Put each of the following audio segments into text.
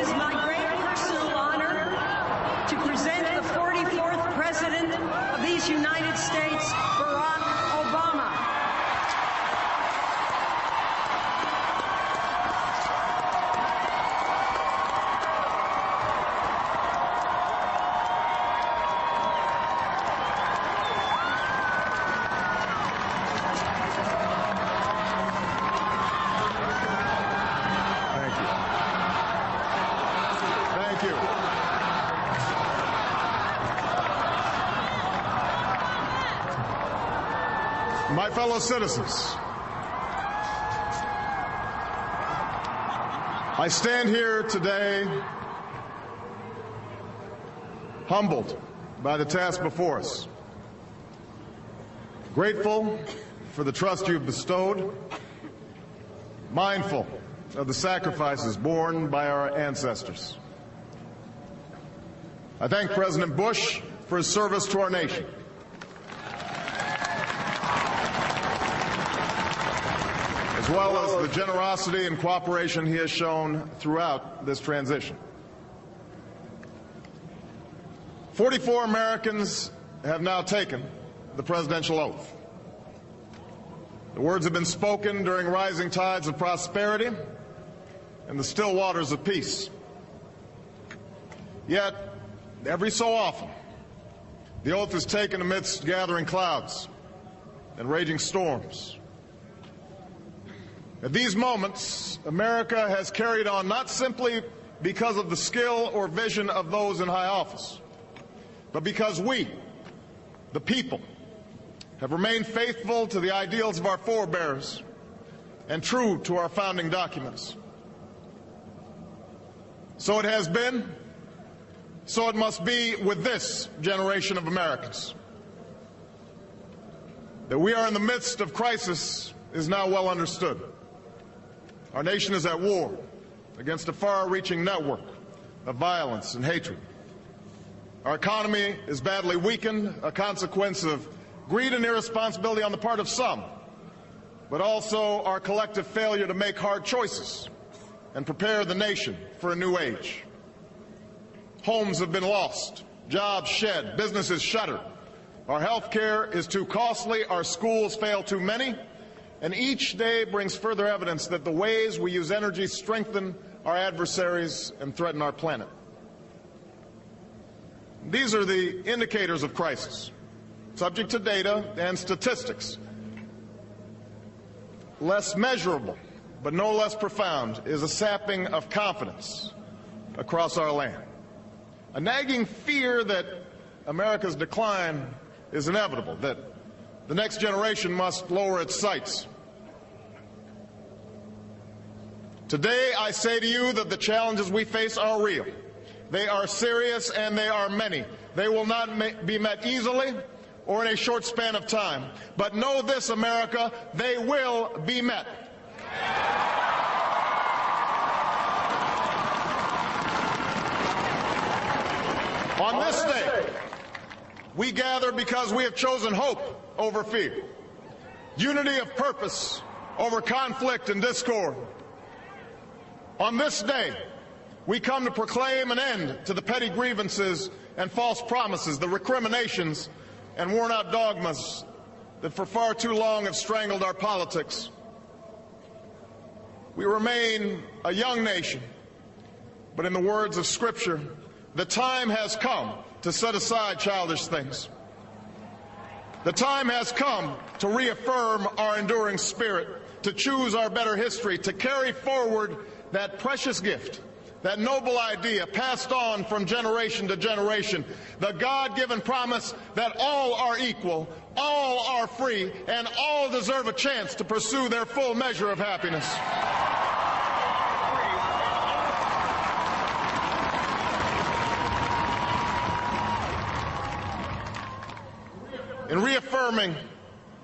is my great personal honor to present the 44th President of these United States, Barack Obama. My fellow citizens, I stand here today humbled by the task before us, grateful for the trust you've bestowed, mindful of the sacrifices borne by our ancestors. I thank President Bush for his service to our nation. As well as the generosity and cooperation he has shown throughout this transition. 44 Americans have now taken the presidential oath. The words have been spoken during rising tides of prosperity and the still waters of peace. Yet, every so often, the oath is taken amidst gathering clouds and raging storms. At these moments, America has carried on not simply because of the skill or vision of those in high office, but because we, the people, have remained faithful to the ideals of our forebears and true to our founding documents. So it has been, so it must be with this generation of Americans. That we are in the midst of crisis is now well understood. Our nation is at war against a far-reaching network of violence and hatred. Our economy is badly weakened, a consequence of greed and irresponsibility on the part of some, but also our collective failure to make hard choices and prepare the nation for a new age. Homes have been lost, jobs shed, businesses shuttered. Our health care is too costly, our schools fail too many, and each day brings further evidence that the ways we use energy strengthen our adversaries and threaten our planet. These are the indicators of crisis, subject to data and statistics. Less measurable, but no less profound, is a sapping of confidence across our land. A nagging fear that America's decline is inevitable, that the next generation must lower its sights. Today, I say to you that the challenges we face are real. They are serious and they are many. They will not be met easily or in a short span of time. But know this, America, they will be met. On this day, we gather because we have chosen hope over fear, unity of purpose over conflict and discord. On this day, we come to proclaim an end to the petty grievances and false promises, the recriminations and worn-out dogmas that for far too long have strangled our politics. We remain a young nation, but in the words of Scripture, the time has come to set aside childish things. The time has come to reaffirm our enduring spirit, to choose our better history, to carry forward that precious gift, that noble idea passed on from generation to generation, the God-given promise that all are equal, all are free, and all deserve a chance to pursue their full measure of happiness. In reaffirming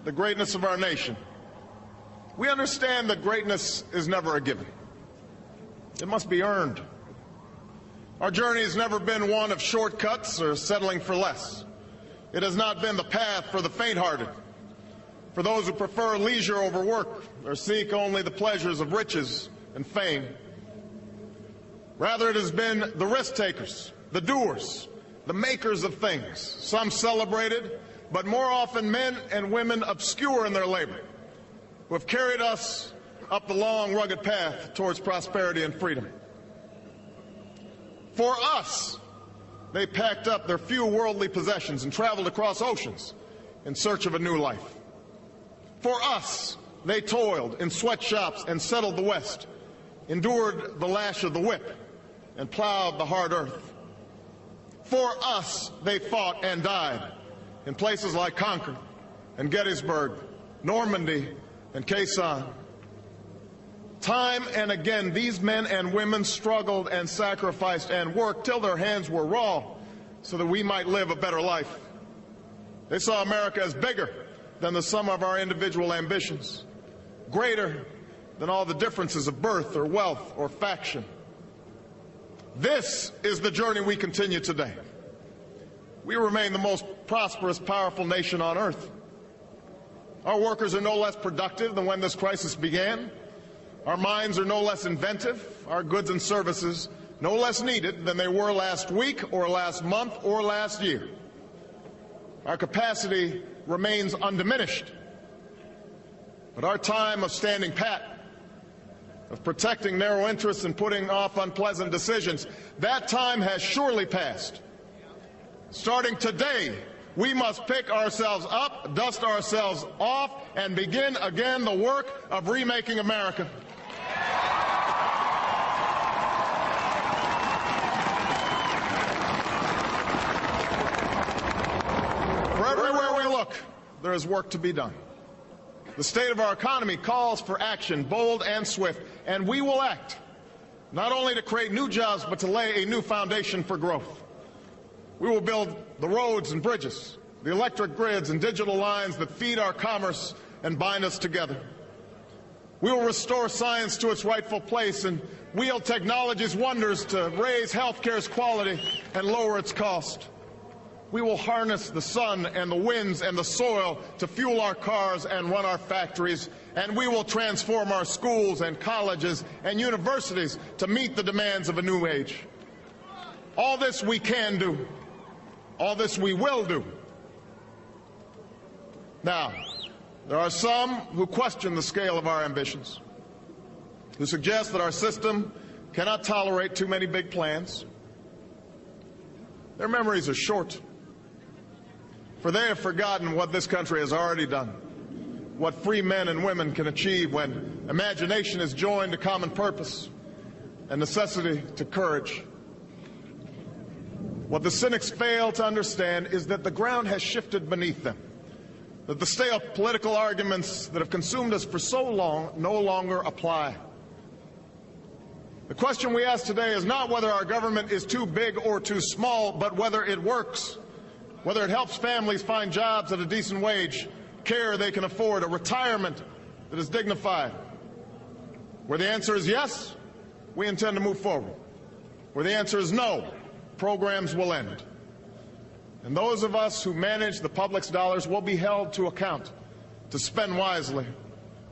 the greatness of our nation, we understand that greatness is never a given. It must be earned. Our journey has never been one of shortcuts or settling for less. It has not been the path for the faint-hearted, for those who prefer leisure over work or seek only the pleasures of riches and fame. Rather, it has been the risk takers, the doers, the makers of things, some celebrated, but more often men and women obscure in their labor, who have carried us up the long, rugged path towards prosperity and freedom. For us, they packed up their few worldly possessions and traveled across oceans in search of a new life. For us, they toiled in sweatshops and settled the West, endured the lash of the whip, and plowed the hard earth. For us, they fought and died in places like Concord and Gettysburg, Normandy and Quai San. Time and again, these men and women struggled and sacrificed and worked till their hands were raw so that we might live a better life. They saw America as bigger than the sum of our individual ambitions, greater than all the differences of birth or wealth or faction. This is the journey we continue today. We remain the most prosperous, powerful nation on earth. Our workers are no less productive than when this crisis began. Our minds are no less inventive, our goods and services no less needed than they were last week or last month or last year. Our capacity remains undiminished. But our time of standing pat, of protecting narrow interests and putting off unpleasant decisions, that time has surely passed. Starting today, we must pick ourselves up, dust ourselves off, and begin again the work of remaking America. For everywhere we look, there is work to be done. The state of our economy calls for action, bold and swift, and we will act, not only to create new jobs, but to lay a new foundation for growth. We will build the roads and bridges, the electric grids and digital lines that feed our commerce and bind us together. We will restore science to its rightful place and wield technology's wonders to raise healthcare's quality and lower its cost. We will harness the sun and the winds and the soil to fuel our cars and run our factories, and we will transform our schools and colleges and universities to meet the demands of a new age. All this we can do. All this we will do. Now, there are some who question the scale of our ambitions, who suggest that our system cannot tolerate too many big plans. Their memories are short, for they have forgotten what this country has already done, what free men and women can achieve when imagination is joined to common purpose and necessity to courage. What the cynics fail to understand is that the ground has shifted beneath them, that the stale political arguments that have consumed us for so long no longer apply. The question we ask today is not whether our government is too big or too small, but whether it works, whether it helps families find jobs at a decent wage, care they can afford, a retirement that is dignified. Where the answer is yes, we intend to move forward. Where the answer is no, programs will end. And those of us who manage the public's dollars will be held to account to spend wisely,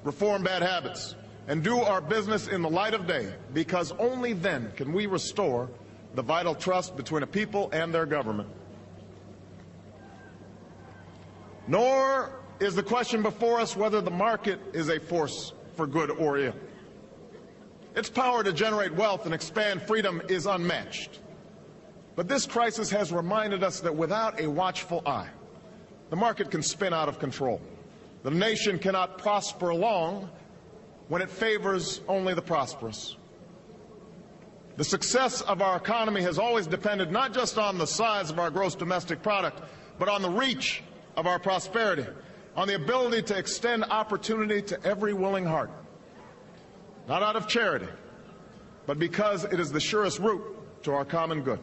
reform bad habits, and do our business in the light of day, because only then can we restore the vital trust between a people and their government. Nor is the question before us whether the market is a force for good or ill. Its power to generate wealth and expand freedom is unmatched. But this crisis has reminded us that without a watchful eye, the market can spin out of control. The nation cannot prosper long when it favors only the prosperous. The success of our economy has always depended not just on the size of our gross domestic product, but on the reach of our prosperity, on the ability to extend opportunity to every willing heart, not out of charity, but because it is the surest route to our common good.